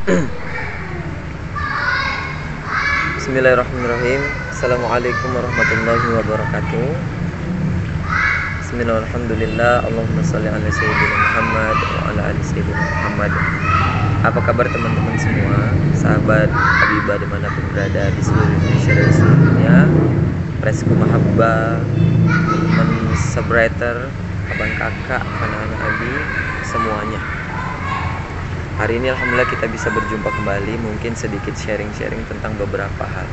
Bismillahirrahmanirrahim. Assalamualaikum warahmatullahi wabarakatuh. Bismillah, alhamdulillah. Allahumma sholli ala sayyidina Muhammad wa ala ali sayyidina Muhammad. Apa kabar teman-teman semua, sahabat Habibah dimanapun berada di seluruh Indonesia dan seluruh dunia. Presku mahabbah, teman sebrighter, abang kakak, anak-anak Abi semuanya. Hari ini alhamdulillah kita bisa berjumpa kembali, mungkin sedikit sharing-sharing tentang beberapa hal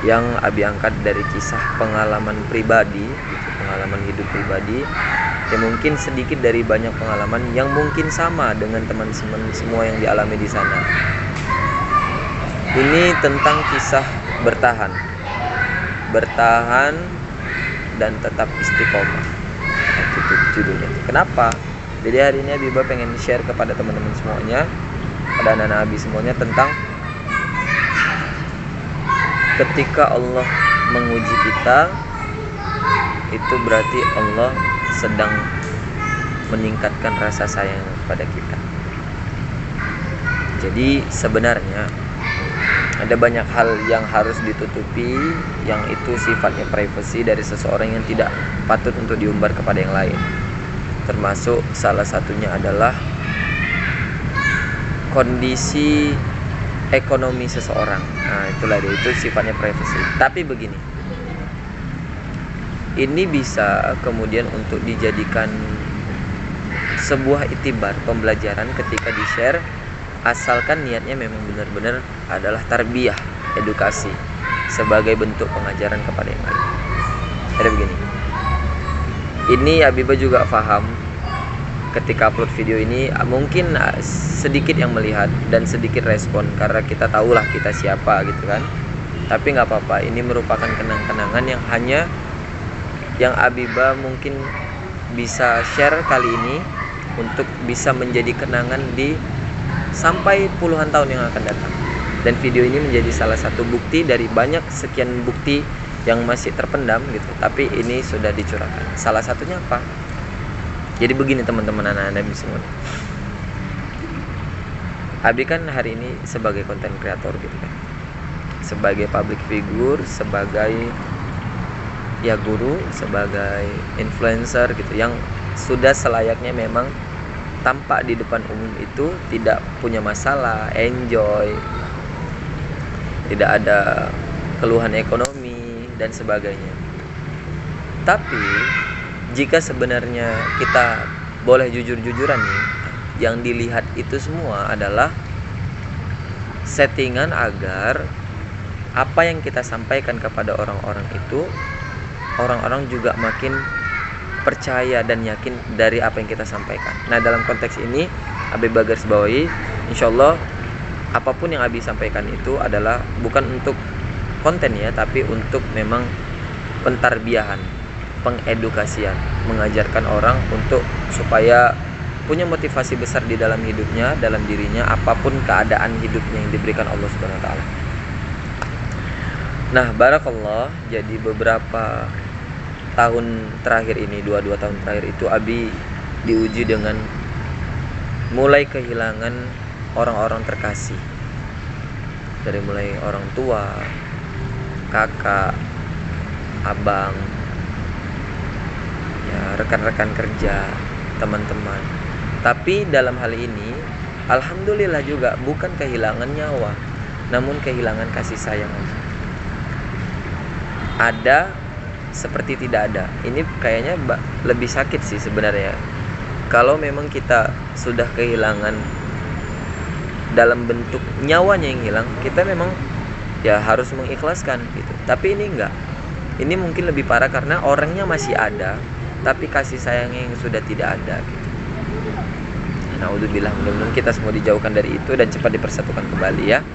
yang Abi angkat dari kisah pengalaman pribadi, pengalaman hidup pribadi, yang mungkin sedikit dari banyak pengalaman yang mungkin sama dengan teman-teman semua yang dialami di sana. Ini tentang kisah bertahan dan tetap istiqomah. Itu judulnya. Kenapa? Jadi hari ini Habibah pengen share kepada teman-teman semuanya, pada anak-anak Abi semuanya, tentang ketika Allah menguji kita, itu berarti Allah sedang meningkatkan rasa sayang pada kita. Jadi sebenarnya ada banyak hal yang harus ditutupi, yang itu sifatnya privasi dari seseorang yang tidak patut untuk diumbar kepada yang lain. Termasuk salah satunya adalah kondisi ekonomi seseorang. Nah, itulah dia, itu sifatnya privasi. Tapi begini, ini bisa kemudian untuk dijadikan sebuah itibar, pembelajaran ketika di-share, asalkan niatnya memang benar-benar adalah tarbiyah, edukasi, sebagai bentuk pengajaran kepada yang lain. Ada begini, ini Habibah juga paham ketika upload video ini, mungkin sedikit yang melihat dan sedikit respon, karena kita tahulah kita siapa gitu kan. Tapi nggak apa-apa, ini merupakan kenang-kenangan yang hanya yang Habibah mungkin bisa share kali ini untuk bisa menjadi kenangan di sampai puluhan tahun yang akan datang. Dan video ini menjadi salah satu bukti dari banyak sekian bukti yang masih terpendam gitu, tapi ini sudah dicurahkan. Salah satunya apa? Jadi begini teman-teman, anak-anak semua, Abi kan hari ini sebagai content creator gitu kan, sebagai public figure, sebagai ya guru, sebagai influencer gitu, yang sudah selayaknya memang tampak di depan umum itu tidak punya masalah, enjoy, tidak ada keluhan ekonomi dan sebagainya. Tapi jika sebenarnya kita boleh jujur-jujuran nih, yang dilihat itu semua adalah settingan agar apa yang kita sampaikan kepada orang-orang itu, orang-orang juga makin percaya dan yakin dari apa yang kita sampaikan. Nah, dalam konteks ini Abi garis bawahi, insyaallah apapun yang Abi sampaikan itu adalah bukan untuk konten ya, tapi untuk memang pentarbiyahan, pengedukasian, mengajarkan orang untuk supaya punya motivasi besar di dalam hidupnya, dalam dirinya, apapun keadaan hidupnya yang diberikan Allah Subhanahu wa taala. Nah, barakallah, jadi beberapa tahun terakhir ini, 2 tahun terakhir itu Abi diuji dengan mulai kehilangan orang-orang terkasih. Dari mulai orang tua, kakak, abang, ya, rekan-rekan kerja, teman-teman. Tapi dalam hal ini alhamdulillah juga bukan kehilangan nyawa, namun kehilangan kasih sayang. Ada seperti tidak ada. Ini kayaknya lebih sakit sih sebenarnya. Kalau memang kita sudah kehilangan dalam bentuk nyawanya yang hilang, kita memang ya harus mengikhlaskan gitu. Tapi ini enggak. Ini mungkin lebih parah karena orangnya masih ada, tapi kasih sayangnya yang sudah tidak ada gitu. Naudzubillah, mudah-mudahan kita semua dijauhkan dari itu dan cepat dipersatukan kembali ya.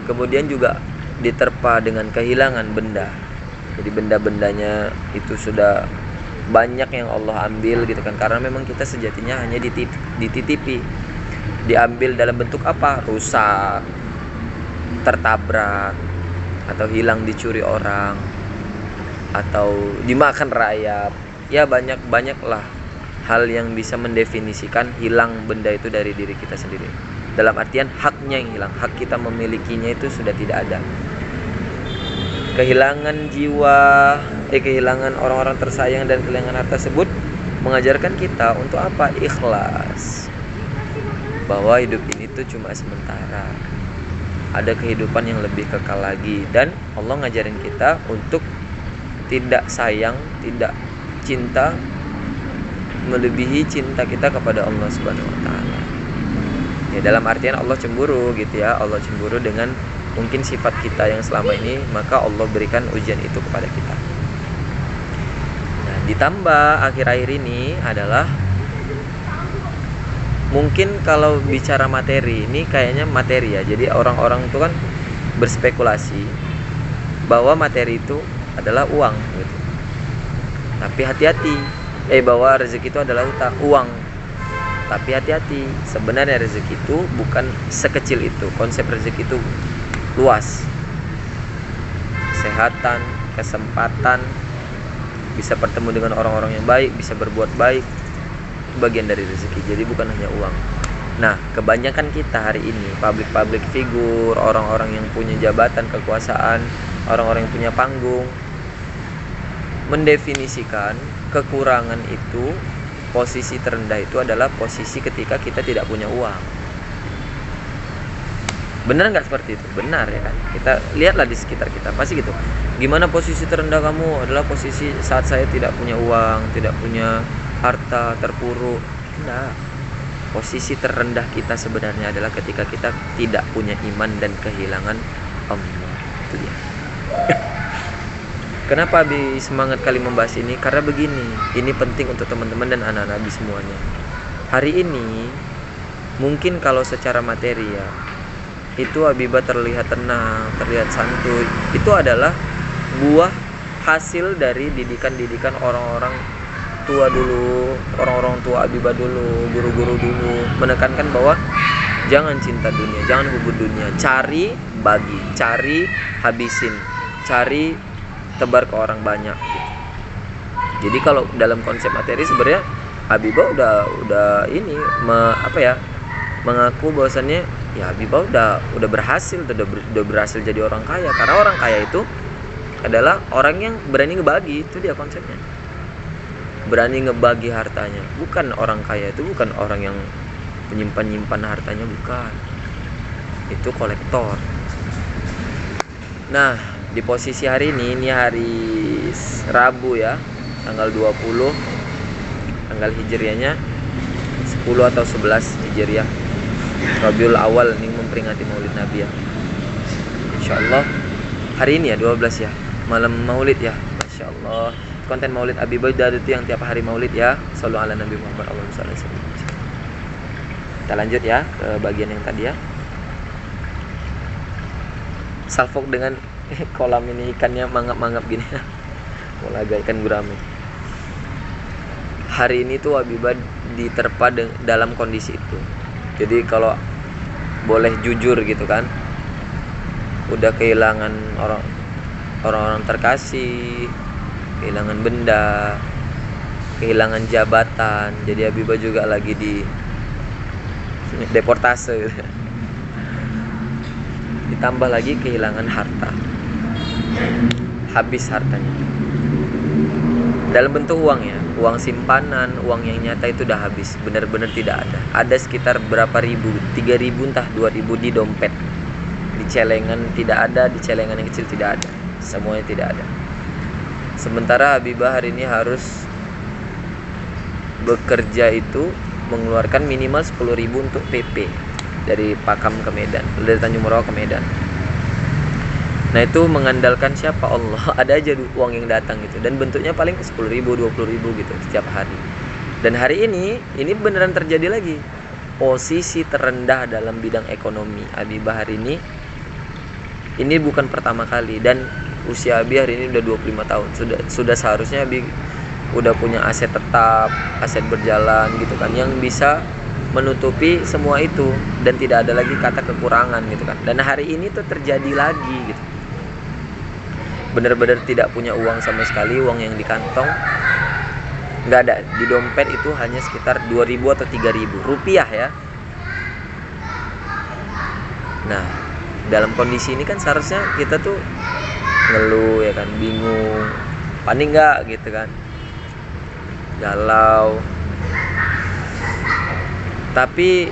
Kemudian juga diterpa dengan kehilangan benda. Jadi benda-bendanya itu sudah banyak yang Allah ambil gitu kan, karena memang kita sejatinya hanya dititipi. Diambil dalam bentuk apa? Rusak, tertabrak, atau hilang dicuri orang, atau dimakan rayap. Ya banyak-banyaklah hal yang bisa mendefinisikan hilang benda itu dari diri kita sendiri. Dalam artian haknya yang hilang, hak kita memilikinya itu sudah tidak ada. Kehilangan jiwa, kehilangan orang-orang tersayang dan kehilangan harta tersebut mengajarkan kita untuk apa? Ikhlas. Bahwa hidup ini tuh cuma sementara. Ada kehidupan yang lebih kekal lagi, dan Allah ngajarin kita untuk tidak sayang, tidak cinta melebihi cinta kita kepada Allah Subhanahu wa taala. Ya, dalam artian Allah cemburu gitu ya. Allah cemburu dengan mungkin sifat kita yang selama ini, maka Allah berikan ujian itu kepada kita. Nah, ditambah akhir-akhir ini adalah mungkin kalau bicara materi, ini kayaknya materi ya. Jadi orang-orang itu kan berspekulasi bahwa materi itu adalah uang gitu. Tapi hati-hati, bahwa rezeki itu adalah uang. Tapi hati-hati, sebenarnya rezeki itu bukan sekecil itu. Konsep rezeki itu luas. Kesehatan, kesempatan, bisa bertemu dengan orang-orang yang baik, bisa berbuat baik, bagian dari rezeki. Jadi bukan hanya uang. Nah, kebanyakan kita hari ini, public figure, orang-orang yang punya jabatan, kekuasaan, orang-orang yang punya panggung, mendefinisikan kekurangan itu, posisi terendah itu adalah posisi ketika kita tidak punya uang. Benar nggak seperti itu? Benar ya kan? Kita lihatlah di sekitar kita, pasti gitu. Gimana posisi terendah kamu? Adalah posisi saat saya tidak punya uang, tidak punya harta, terpuruk. Tidak. Posisi terendah kita sebenarnya adalah ketika kita tidak punya iman dan kehilangan Allah. Itu dia. Kenapa Abi semangat kali membahas ini? Karena begini, ini penting untuk teman-teman dan anak-anak Abi semuanya. Hari ini mungkin kalau secara materi ya, itu Habibah terlihat tenang, terlihat santuy. Itu adalah buah hasil dari didikan-didikan orang-orang tua dulu, orang-orang tua Habibah dulu, guru-guru dulu, menekankan bahwa jangan cinta dunia, jangan hubud dunia, cari bagi, cari habisin, cari tebar ke orang banyak gitu. Jadi kalau dalam konsep materi sebenarnya Habibah udah ini mengaku bahwasannya ya Habibah udah berhasil, udah berhasil jadi orang kaya. Karena orang kaya itu adalah orang yang berani ngebagi, itu dia konsepnya. Berani ngebagi hartanya. Bukan orang kaya itu bukan orang yang menyimpan hartanya, bukan. Itu kolektor. Nah, di posisi hari ini hari Rabu ya, tanggal 20, tanggal hijriahnya 10 atau 11 hijriah, Rabiul Awal, ini memperingati Maulid Nabi ya. Insyaallah hari ini ya 12 ya, malam Maulid ya. Masya Allah, konten Maulid Habibah itu yang tiap hari Maulid ya. Shallallahu ala Nabi Muhammad Allahumma shalli alaihi wasallam. Kita lanjut ya ke bagian yang tadi ya. Salfok dengan kolam ini ikannya mangap-mangap gini. Walaga ikan gurame. Hari ini tuh Habibah diterpa dalam kondisi itu. Jadi kalau boleh jujur gitu kan, udah kehilangan orang-orang terkasih, kehilangan benda, kehilangan jabatan. Jadi Habibah juga lagi di deportase gitu. Ditambah lagi kehilangan harta, habis hartanya dalam bentuk uang ya, uang simpanan, uang yang nyata itu udah habis, benar-benar tidak ada. Ada sekitar berapa ribu, 3.000 entah 2.000 di dompet, di celengan tidak ada, di celengan yang kecil tidak ada, semuanya tidak ada. Sementara Habibah hari ini harus bekerja itu mengeluarkan minimal 10.000 untuk PP dari Pakam ke Medan, dari Tanjung Morawa ke Medan. Nah itu mengandalkan siapa? Allah. Ada aja uang yang datang gitu, dan bentuknya paling 10.000, 20.000 gitu setiap hari. Dan hari ini beneran terjadi lagi. Posisi terendah dalam bidang ekonomi Habibah hari ini bukan pertama kali, dan usia Abi hari ini udah 25 tahun. Sudah seharusnya Abi udah punya aset tetap, aset berjalan gitu kan, yang bisa menutupi semua itu dan tidak ada lagi kata kekurangan gitu kan. Dan hari ini tuh terjadi lagi gitu. Benar-benar tidak punya uang sama sekali, uang yang di kantong nggak ada, di dompet itu hanya sekitar 2.000 atau 3.000 rupiah ya. Nah, dalam kondisi ini kan seharusnya kita tuh ngeluh ya kan, bingung, panik nggak gitu kan, galau. Tapi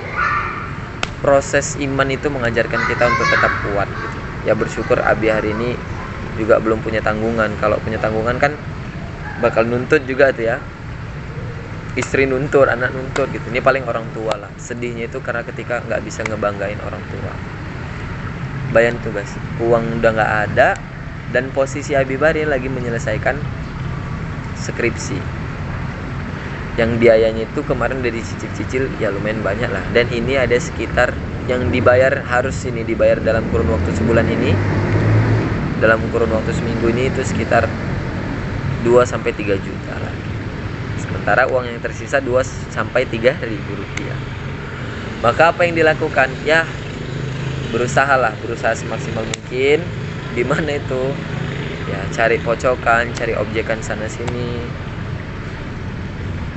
proses iman itu mengajarkan kita untuk tetap kuat gitu. Ya bersyukur Abi hari ini juga belum punya tanggungan. Kalau punya tanggungan kan bakal nuntut juga tuh ya, istri nuntut, anak nuntut gitu. Ini paling orang tua lah. Sedihnya itu karena ketika nggak bisa ngebanggain orang tua. Bayangin tuh guys, uang udah nggak ada dan posisi Abi Bari lagi menyelesaikan skripsi. Yang biayanya itu kemarin udah dicicil-cicil ya lumayan banyak lah. Dan ini ada sekitar yang dibayar, harus ini dibayar dalam kurun waktu sebulan ini, dalam kurun waktu seminggu ini itu sekitar 2-3 juta lagi. Sementara uang yang tersisa 2-3 ribu rupiah. Maka apa yang dilakukan? Ya berusaha semaksimal mungkin. Di mana itu? Ya cari pocokan, cari objekan sana sini.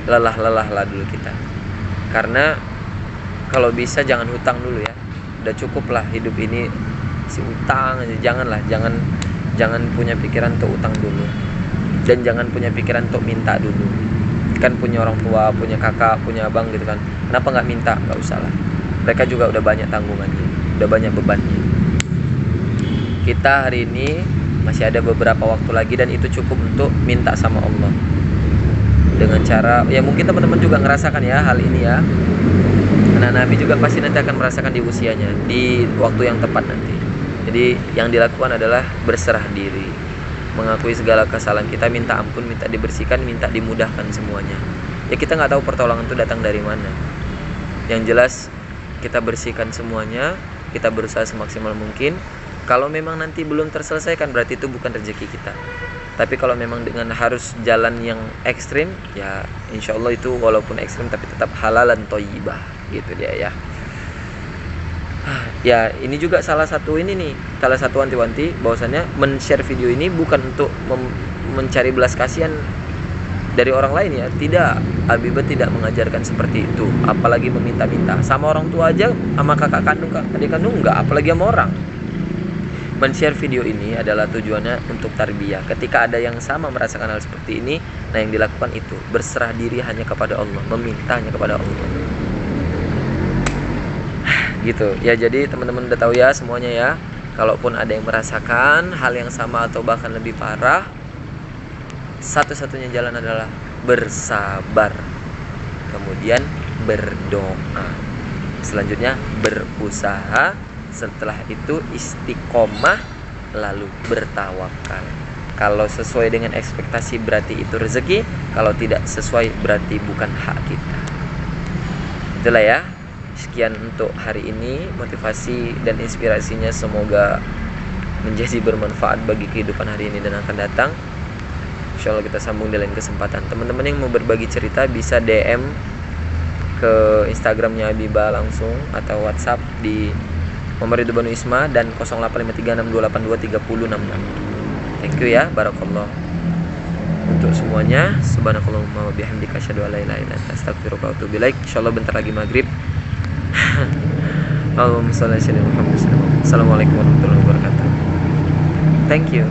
Lelah lah dulu kita. Karena kalau bisa jangan hutang dulu ya. Udah cukup lah hidup ini si utang aja. Jangan punya pikiran untuk utang dulu. Dan jangan punya pikiran untuk minta dulu. Kan punya orang tua, punya kakak, punya abang gitu kan. Kenapa nggak minta? Nggak usah lah. Mereka juga udah banyak tanggungannya, udah banyak bebannya. Kita hari ini masih ada beberapa waktu lagi dan itu cukup untuk minta sama Allah. Dengan cara, ya mungkin teman-teman juga ngerasakan ya hal ini ya. Anak Nabi juga pasti nanti akan merasakan di usianya, di waktu yang tepat nanti. Jadi yang dilakukan adalah berserah diri, mengakui segala kesalahan kita, minta ampun, minta dibersihkan, minta dimudahkan semuanya. Ya kita nggak tahu pertolongan itu datang dari mana. Yang jelas kita bersihkan semuanya, kita berusaha semaksimal mungkin. Kalau memang nanti belum terselesaikan berarti itu bukan rezeki kita. Tapi kalau memang dengan harus jalan yang ekstrim, ya insya Allah itu walaupun ekstrim tapi tetap halalan thayyibah gitu dia ya. Ya ini juga salah satu wanti-wanti bahwasannya men-share video ini bukan untuk mencari belas kasihan dari orang lain ya. Tidak, Habibah tidak mengajarkan seperti itu. Apalagi meminta-minta sama orang tua aja, sama kakak kandung, adik kandung enggak, apalagi sama orang. Men-share video ini adalah tujuannya untuk tarbiyah. Ketika ada yang sama merasakan hal seperti ini, nah yang dilakukan itu berserah diri hanya kepada Allah, meminta hanya kepada Allah. Gitu ya. Jadi teman-teman udah tahu ya semuanya ya. Kalaupun ada yang merasakan hal yang sama atau bahkan lebih parah, satu-satunya jalan adalah bersabar, kemudian berdoa, selanjutnya berusaha, setelah itu istiqomah, lalu bertawakal. Kalau sesuai dengan ekspektasi berarti itu rezeki, kalau tidak sesuai berarti bukan hak kita. Itulah ya. Sekian untuk hari ini, motivasi dan inspirasinya semoga menjadi bermanfaat bagi kehidupan hari ini dan akan datang. Insya Allah kita sambung di lain kesempatan. Teman-teman yang mau berbagi cerita bisa DM ke Instagramnya Habibah langsung atau WhatsApp di nomor Ridho Banu Isma dan 085362823066. Thank you ya, barakallah untuk semuanya. Subhanakallahumma wa bihamdika asyhadu an la ilaha illa anta astaghfiruka wa atubu ilaik. Insyaallah bentar lagi maghrib. Allahumma shalli ala sayyidina Muhammad. Assalamualaikum warahmatullahi wabarakatuh. Thank you.